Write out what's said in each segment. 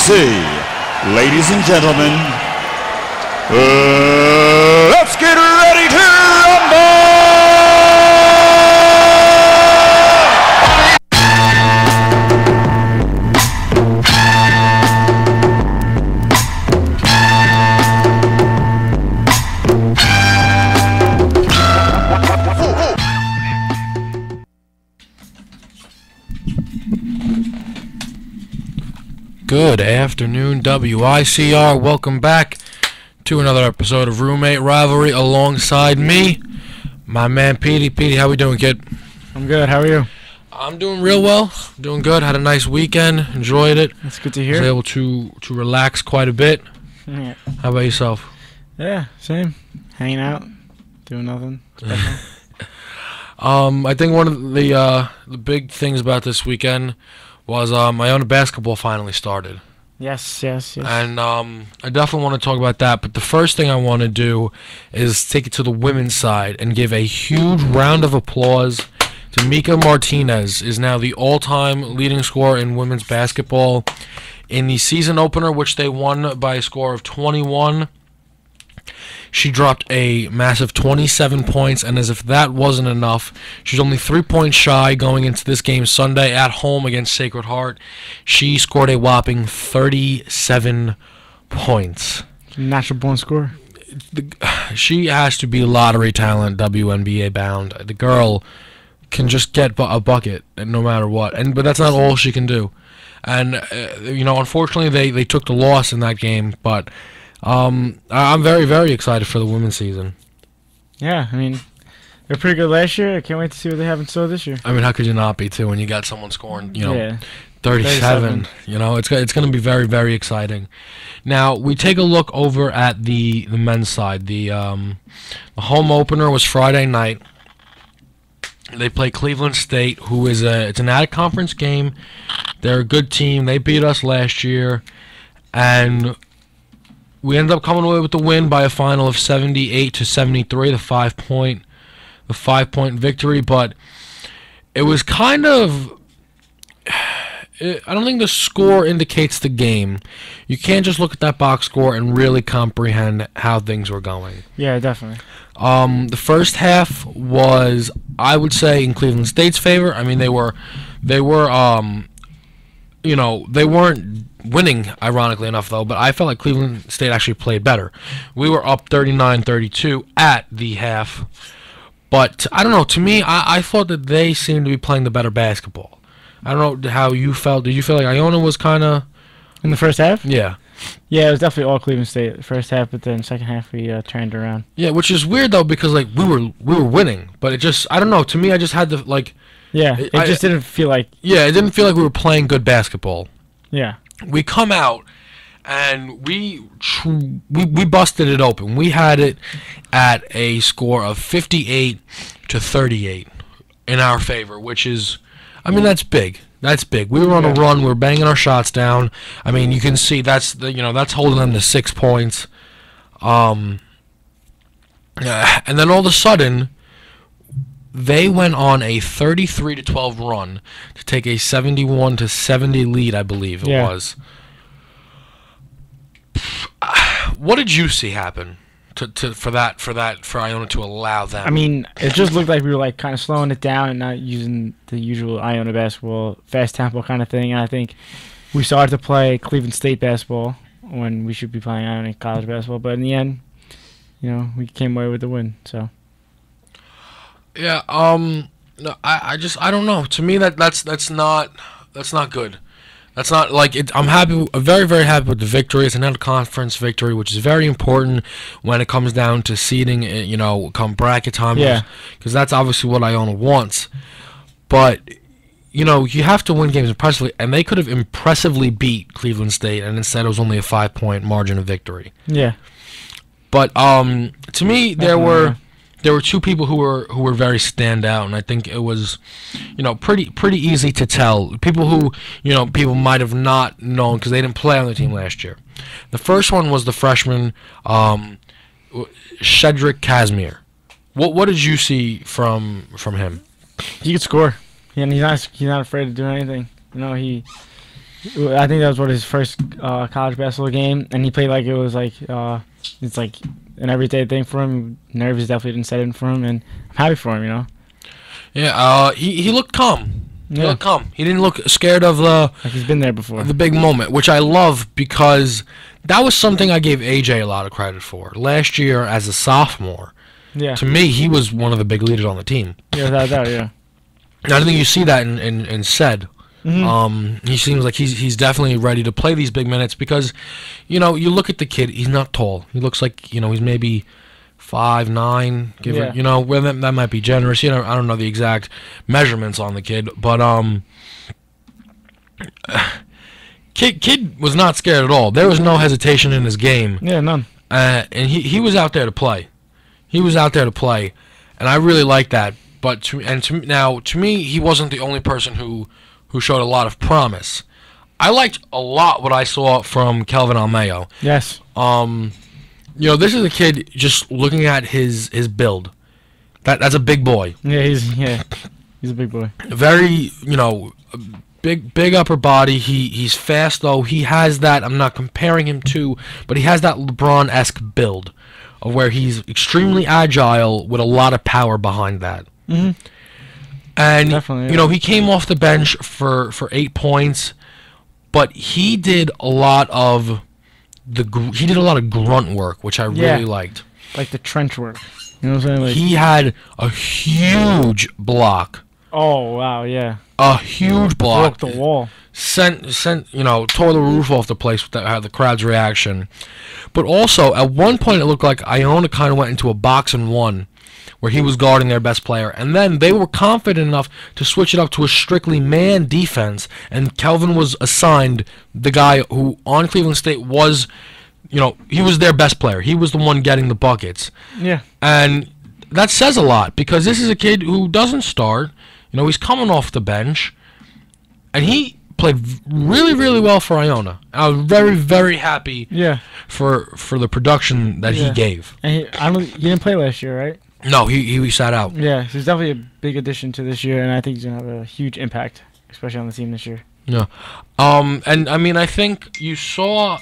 see, ladies and gentlemen, let's get ready to rumble! Good afternoon, WICR. Welcome back to another episode of Roommate Rivalry alongside me, my man Petey. Petey, how we doing, kid? I'm good. How are you? I'm doing real well. Doing good. Had a nice weekend. Enjoyed it. That's good to hear. Was able to relax quite a bit. Yeah. How about yourself? Yeah, same. Hanging out, doing nothing. I think one of the big things about this weekend was Iona Basketball finally started. Yes. And I definitely want to talk about that. But the first thing I want to do is take it to the women's side and give a huge round of applause to Mika Martinez, is now the all-time leading scorer in women's basketball. In the season opener, which they won by a score of 21, she dropped a massive 27 points, and as if that wasn't enough, she's only 3 points shy going into this game Sunday at home against Sacred Heart. She scored a whopping 37 points. Natural born scorer. She has to be lottery talent, WNBA bound. The girl can just get a bucket no matter what, but that's not all she can do. And unfortunately, they took the loss in that game, but I'm very, very excited for the women's season. Yeah, I mean, they're pretty good last year. I can't wait to see what they have in store this year. I mean, how could you not be, too, when you got someone scoring, 37. 37. It's going to be very, very exciting. Now, we take a look over at the men's side. The home opener was Friday night. They play Cleveland State, who is it's an out-of-conference game. They're a good team. They beat us last year, and we ended up coming away with the win by a final of 78-73, the 5-point victory. But it was kind of, I don't think the score indicates the game. You can't just look at that box score and really comprehend how things were going. Yeah, definitely. The first half was, I would say, in Cleveland State's favor. I mean, they weren't winning, ironically enough, though, but I felt like Cleveland State actually played better. We were up 39-32 at the half, but I don't know. To me, I thought that they seemed to be playing the better basketball. I don't know how you felt. Did you feel like Iona was kind of in the first half? Yeah. Yeah, it was definitely all Cleveland State the first half, but then second half we turned around. Yeah, which is weird though, because like we were winning, but it just, I don't know. To me, I just had to like. Yeah, it just didn't feel like. Yeah, it didn't feel like we were playing good basketball. Yeah. We come out and we busted it open. We had it at a score of 58-38 in our favor, which is, I mean, that's big. That's big. We were on a run. We were banging our shots down. I mean, you can see that's holding them to 6 points. And then all of a sudden, they went on a 33-12 run to take a 71-70 lead, I believe it was. What did you see happen for Iona to allow them? I mean, it just looked like we were like kind of slowing it down and not using the usual Iona basketball fast tempo kind of thing. And I think we started to play Cleveland State basketball when we should be playing Iona college basketball. But in the end, we came away with the win. So. Yeah, no, I don't know. To me, that's not good. That's not like it. I'm very, very happy with the victory. It's another conference victory, which is very important when it comes down to seeding. Come bracket time. Yeah. Because that's obviously what Iona wants. But you have to win games impressively, and they could have impressively beat Cleveland State, and instead it was only a 5-point margin of victory. Yeah. But to me, there were two people who were very standout, and I think it was, pretty easy to tell. People who, people might have not known because they didn't play on the team last year. The first one was the freshman, Cedric Casimir. What did you see from him? He could score. Yeah, and he's not afraid to do anything. I think that was his first college basketball game, and he played like it was like it's like an everyday thing for him. Nerves definitely didn't set in for him, and I'm happy for him. Yeah, he looked calm. He looked calm. He didn't look scared of like he's been there before. The big moment, which I love because that was something I gave AJ a lot of credit for last year as a sophomore. Yeah. To me, he was one of the big leaders on the team. Yeah, without doubt, yeah. And I think you see that in Sed. Mm-hmm. He seems like he's definitely ready to play these big minutes because, you look at the kid. He's not tall. He looks like he's maybe 5'9". Where that might be generous. I don't know the exact measurements on the kid, but kid was not scared at all. There was no hesitation in his game. Yeah, none. And he was out there to play. He was out there to play, and I really like that. But to me, he wasn't the only person who showed a lot of promise. I liked a lot what I saw from Kelvin Almeo. Yes. This is a kid just looking at his build. That's a big boy. Yeah, he's a big boy. Very, big upper body. He's fast though. He has that. I'm not comparing him to, but he has that LeBron-esque build, of where he's extremely agile with a lot of power behind that. Mm-hmm. And definitely, he came off the bench for 8 points, but he did a lot of grunt work, which I really liked. Like the trench work. You know what I'm saying? He had a huge block. Oh wow, yeah. A huge block. Broke the wall. Tore the roof off the place with the crowd's reaction. But also, at one point, it looked like Iona kind of went into a box and one, where he was guarding their best player. And then they were confident enough to switch it up to a strictly man defense, and Kelvin was assigned the guy who, on Cleveland State, was, he was their best player. He was the one getting the buckets. Yeah. And that says a lot, because this is a kid who doesn't start. He's coming off the bench, and he played really, really well for Iona. I was very, very happy for the production that he gave. And he didn't play last year, right? No, he sat out. Yeah, so he's definitely a big addition to this year, and I think he's going to have a huge impact, especially on the team this year. Yeah. And, I think you saw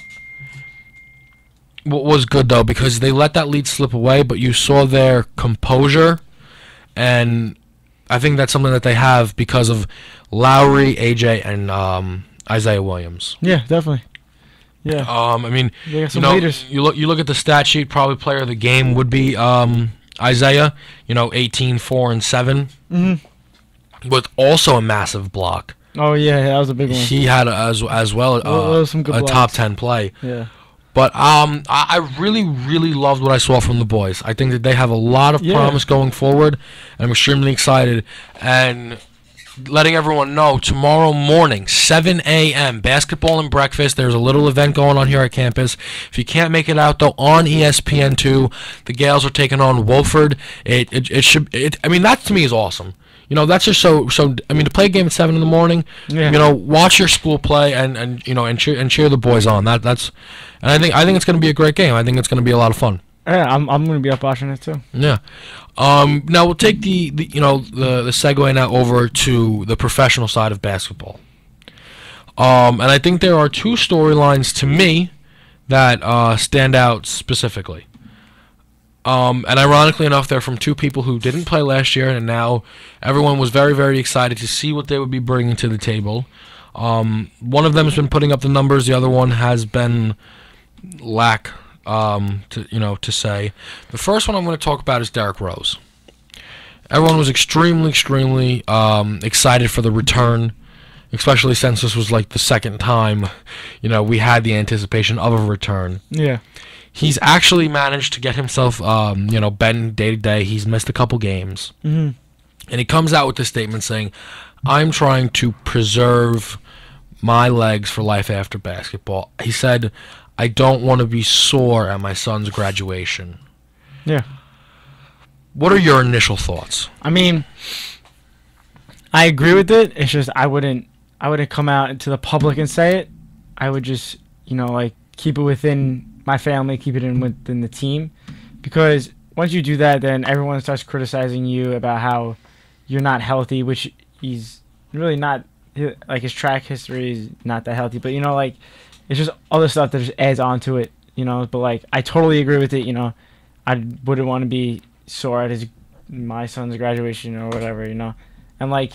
what was good, though, because they let that lead slip away, but you saw their composure, and I think that's something that they have because of Lowry, AJ, and Isaiah Williams. Yeah, definitely. Yeah. They got some leaders. You look at the stat sheet. Probably player of the game would be Isaiah. 18, 4, and 7. Mm-hmm. With also a massive block. Oh yeah, that was a big one. He had as well some good a blocks. top 10 play. Yeah. But I really, really loved what I saw from the boys. I think that they have a lot of promise going forward. I'm extremely excited. And letting everyone know, tomorrow morning, 7 a.m., basketball and breakfast. There's a little event going on here at campus. If you can't make it out, though, on ESPN2, the Gales are taking on Wofford. That to me is awesome. That's just so. To play a game at 7 in the morning, watch your school play and cheer the boys on. And I think it's going to be a great game. I think it's going to be a lot of fun. Yeah, I'm going to be up watching it too. Yeah. Now we'll take the segue now over to the professional side of basketball. And I think there are two storylines to me that stand out specifically. And ironically enough, they're from two people who didn't play last year, and now everyone was very, very excited to see what they would be bringing to the table. One of them has been putting up the numbers. The other one has been lack, to say. The first one I'm going to talk about is Derrick Rose. Everyone was extremely, extremely excited for the return, especially since this was like the second time, we had the anticipation of a return. Yeah. He's actually managed to get himself, bent day to day. He's missed a couple games. Mm-hmm. And he comes out with this statement saying, I'm trying to preserve my legs for life after basketball. He said, I don't want to be sore at my son's graduation. Yeah. What are your initial thoughts? I agree with it. It's just I wouldn't come out into the public and say it. I would just, keep it within my family, keep it within the team, because once you do that, then everyone starts criticizing you about how you're not healthy, which he's really not like his track history is not that healthy, but like it's just other stuff that just adds on to it, But like I totally agree with it, I wouldn't want to be sore at my son's graduation or whatever, and like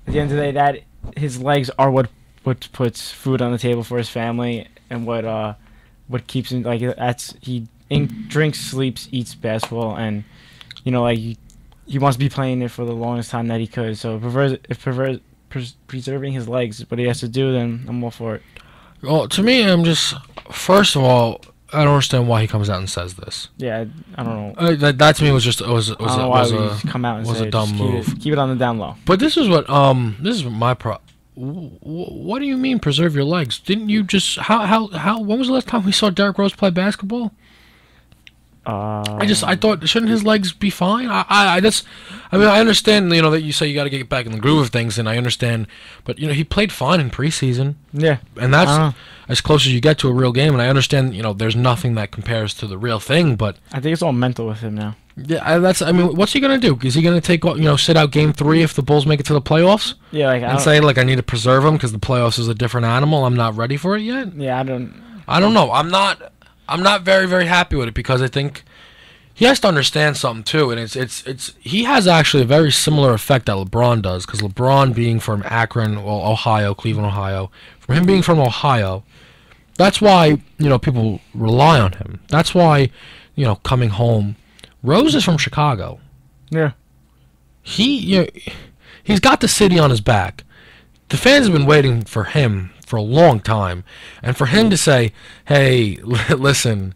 at the end of the day, that his legs are what puts food on the table for his family and what keeps him like he drinks, sleeps, eats basketball, and like he wants to be playing it for the longest time that he could. So preserving his legs is what he has to do, then I'm all for it. Well, to me, first of all, I don't understand why he comes out and says this. Yeah, I don't know. That to me was come out and say a dumb move. Keep it on the down low. But this is what my pro. What do you mean preserve your legs? Didn't you just how when was the last time we saw Derrick Rose play basketball? I thought, shouldn't his legs be fine? I understand, that you say you got to get back in the groove of things, and I understand, but he played fine in preseason. Yeah, and that's as close as you get to a real game. And I understand, there's nothing that compares to the real thing, but I think it's all mental with him now. Yeah, what's he gonna do? Is he gonna sit out Game 3 if the Bulls make it to the playoffs? Yeah, and say I need to preserve him because the playoffs is a different animal. I'm not ready for it yet. Yeah, I don't know. I'm not very, very happy with it because I think he has to understand something too, and he has actually a very similar effect that LeBron does, because LeBron being from Akron, Ohio, Cleveland, Ohio, from him being from Ohio, that's why people rely on him. That's why coming home. Rose is from Chicago. Yeah, he's got the city on his back. The fans have been waiting for him for a long time, and for him to say, "Hey, listen,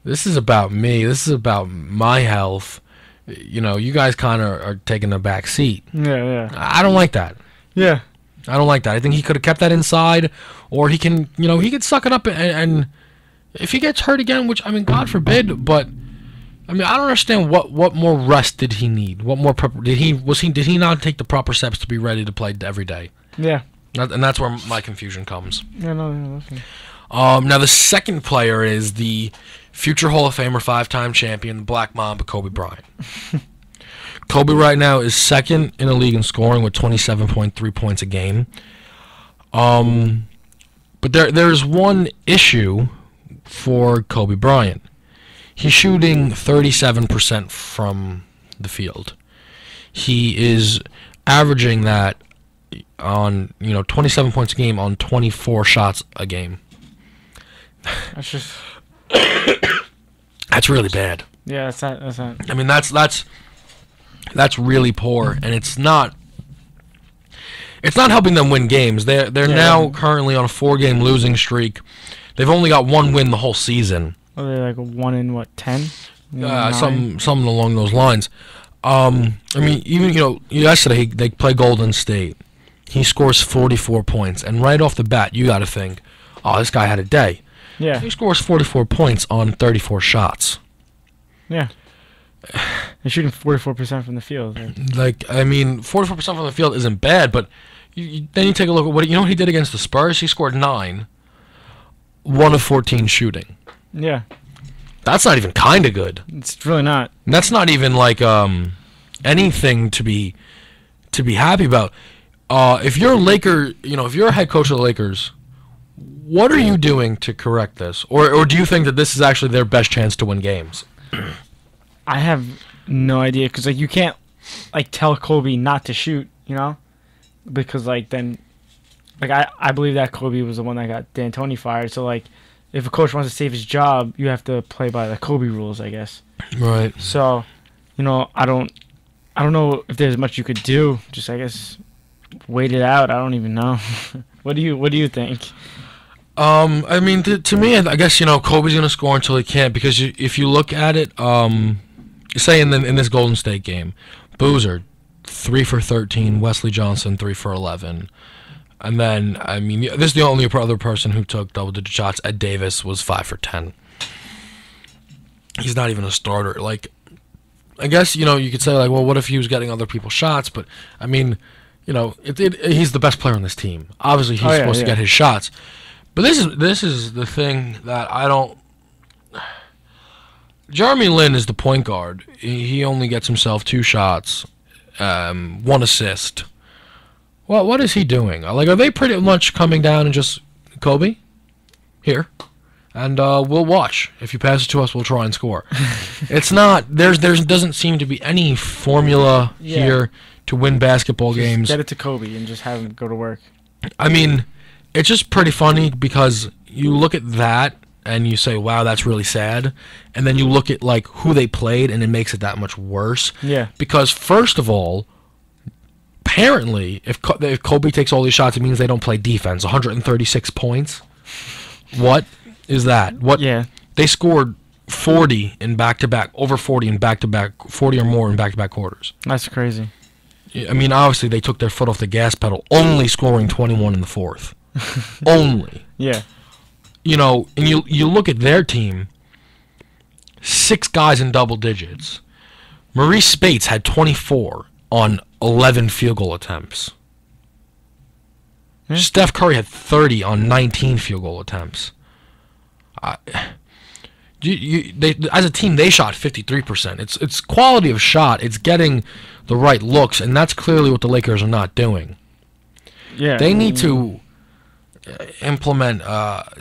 this is about me. This is about my health. You guys kind of are taking a back seat." Yeah. I don't like that. Yeah, I don't like that. I think he could have kept that inside, or he can, he could suck it up, and if he gets hurt again, which God forbid, but I don't understand what more rest did he need? What more did he not take the proper steps to be ready to play every day? Yeah. And that's where my confusion comes. Yeah, no. Now the second player is the future Hall of Famer, 5-time champion, Black Mamba, Kobe Bryant. Kobe right now is second in the league in scoring with 27.3 points a game. But there's one issue for Kobe Bryant. He's shooting 37% from the field. He is averaging that on 27 points a game on 24 shots a game. That's just that's really bad. Yeah, that's not. That's really poor, and it's not helping them win games. They're now currently on a 4-game losing streak. They've only got one win the whole season. Are they like 1 in 10? Something along those lines. Even yesterday they play Golden State. He scores 44 points, and right off the bat, you got to think, oh, this guy had a day. Yeah. He scores 44 points on 34 shots. Yeah. They're shooting 44% from the field. 44% from the field isn't bad, but then you take a look at what he did against the Spurs. He scored 9, 1 of 14 shooting. Yeah. That's not even kind of good. It's really not. And that's not even anything to be happy about. If you're a head coach of the Lakers, what are you doing to correct this? Or do you think that this is actually their best chance to win games? I have no idea, because you can't tell Kobe not to shoot, because then I believe that Kobe was the one that got D'Antoni fired. So if a coach wants to save his job, you have to play by the Kobe rules, I guess. Right. So, I don't know if there's much you could do. Just I guess wait it out. I don't even know. What do you think? To me, I guess Kobe's gonna score until he can't, because if you look at it, say in this Golden State game, Boozer 3 for 13, Wesley Johnson 3 for 11, and then this is the only other person who took double-digit shots. Ed Davis was 5 for 10. He's not even a starter. I guess you could say well, what if he was getting other people's shots? But he's the best player on this team. Obviously, he's supposed to get his shots. But this is the thing that I don't. Jeremy Lin is the point guard. He only gets himself 2 shots, 1 assist. Well, what is he doing? Like, are they pretty much coming down and just, Kobe, here, and we'll watch. If you pass it to us, we'll try and score. It's not. There doesn't seem to be any formula here to win basketball games. Get it to Kobe and just have him go to work. I mean, it's just pretty funny because you look at that and you say, wow, that's really sad. And then you look at, like, who they played, and it makes it that much worse. Yeah. Because, first of all, apparently, if Kobe takes all these shots, it means they don't play defense. 136 points. What is that? What? Yeah. They scored 40 in back-to-back, over 40 in back-to-back, 40 or more in back-to-back quarters. That's crazy. I mean, obviously, they took their foot off the gas pedal, only scoring 21 in the fourth. Only. Yeah. You know, and you look at their team, 6 guys in double digits. Maurice Spates had 24 on 11 field goal attempts. Yeah. Steph Curry had 30 on 19 field goal attempts. As a team, they shot 53%. It's quality of shot. It's getting the right looks, and that's clearly what the Lakers are not doing. Yeah. They need to implement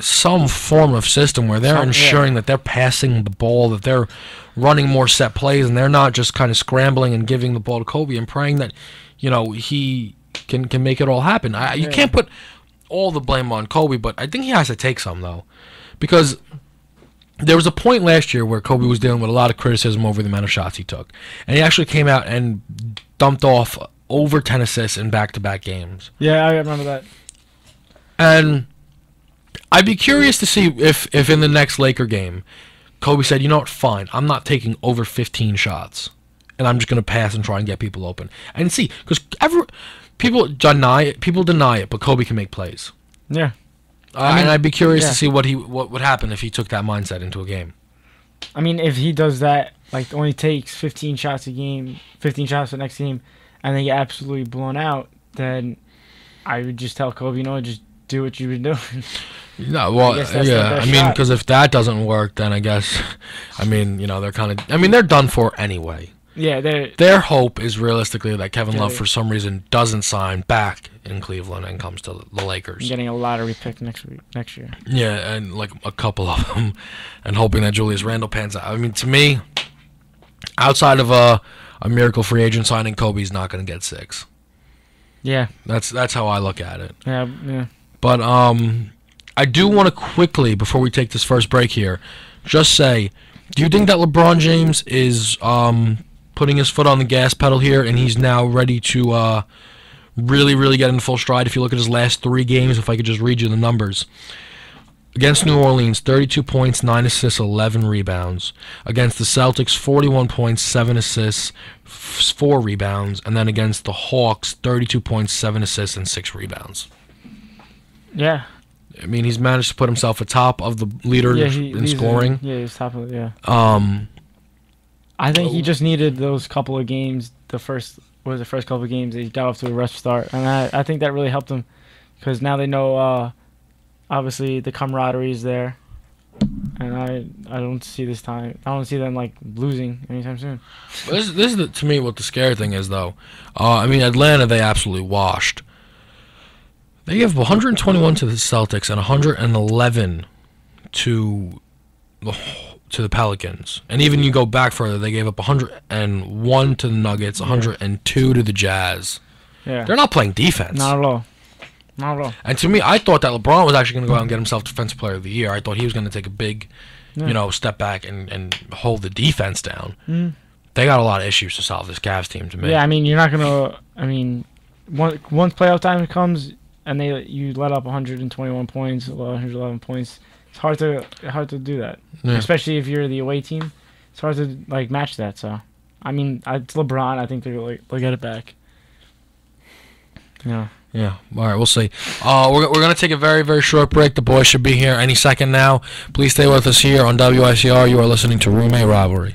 some form of system where they're ensuring that they're passing the ball, that they're running more set plays, and they're not just kind of scrambling and giving the ball to Kobe and praying that, you know, he can make it all happen. You can't put all the blame on Kobe, but I think he has to take some, though, because there was a point last year where Kobe was dealing with a lot of criticism over the amount of shots he took, and he actually came out and dumped off over 10 assists in back-to-back games. Yeah, I remember that. And I'd be curious to see if in the next Laker game, Kobe said, you know what, fine, I'm not taking over 15 shots, and I'm just going to pass and try and get people open. And see, because people deny it, but Kobe can make plays. Yeah. And I'd be curious to see what would happen if he took that mindset into a game. I mean, if he does that, like, only takes 15 shots a game, 15 shots the next game, and they get absolutely blown out, then I would just tell Kobe, you know, just do what you've been doing. No, well, yeah. I mean, because if that doesn't work, then I guess, I mean, you know, they're done for anyway. Yeah, their hope is realistically that Kevin Love, for some reason, doesn't sign back in Cleveland and comes to the Lakers. Getting a lottery pick next year. Yeah, and like a couple of them, and hoping that Julius Randle pans out. I mean, to me, outside of a miracle free agent signing, Kobe's not going to get 6. Yeah, that's how I look at it. Yeah. But I do want to quickly, before we take this first break here, just say, do you think that LeBron James is putting his foot on the gas pedal here, and he's now ready to really, really get in full stride? If you look at his last 3 games, if I could just read you the numbers. Against New Orleans, 32 points, 9 assists, 11 rebounds. Against the Celtics, 41 points, 7 assists, 4 rebounds. And then against the Hawks, 32 points, 7 assists, and 6 rebounds. Yeah. I mean, he's managed to put himself atop of the leader in scoring. He's top of it, yeah. I think he just needed those couple of games, the first couple of games that he got off to a rough start. And I think that really helped him because now they know, obviously, the camaraderie is there. And I don't see them, like, losing anytime soon. This is, to me, what the scary thing is, though. I mean, Atlanta, they absolutely washed. They gave 121 to the Celtics and 111 to the Pelicans. And even you go back further, they gave up 101 to the Nuggets, 102 to the Jazz. Yeah. They're not playing defense. Not at all. Not at all. And to me, I thought that LeBron was actually going to go out and get himself Defensive Player of the Year. I thought he was going to take a big, step back and hold the defense down. Mm. They got a lot of issues to solve, this Cavs team, to me. Yeah, I mean, you're not going to... I mean, once playoff time comes... and you let up 121 points, 111 points. It's hard to do that, especially if you're the away team. It's hard to match that. So, I mean, it's LeBron. I think they'll get it back. Yeah. Yeah. All right. We'll see. We're gonna take a very, very short break. The boys should be here any second now. Please stay with us here on WICR. You are listening to Roommate Rivalry.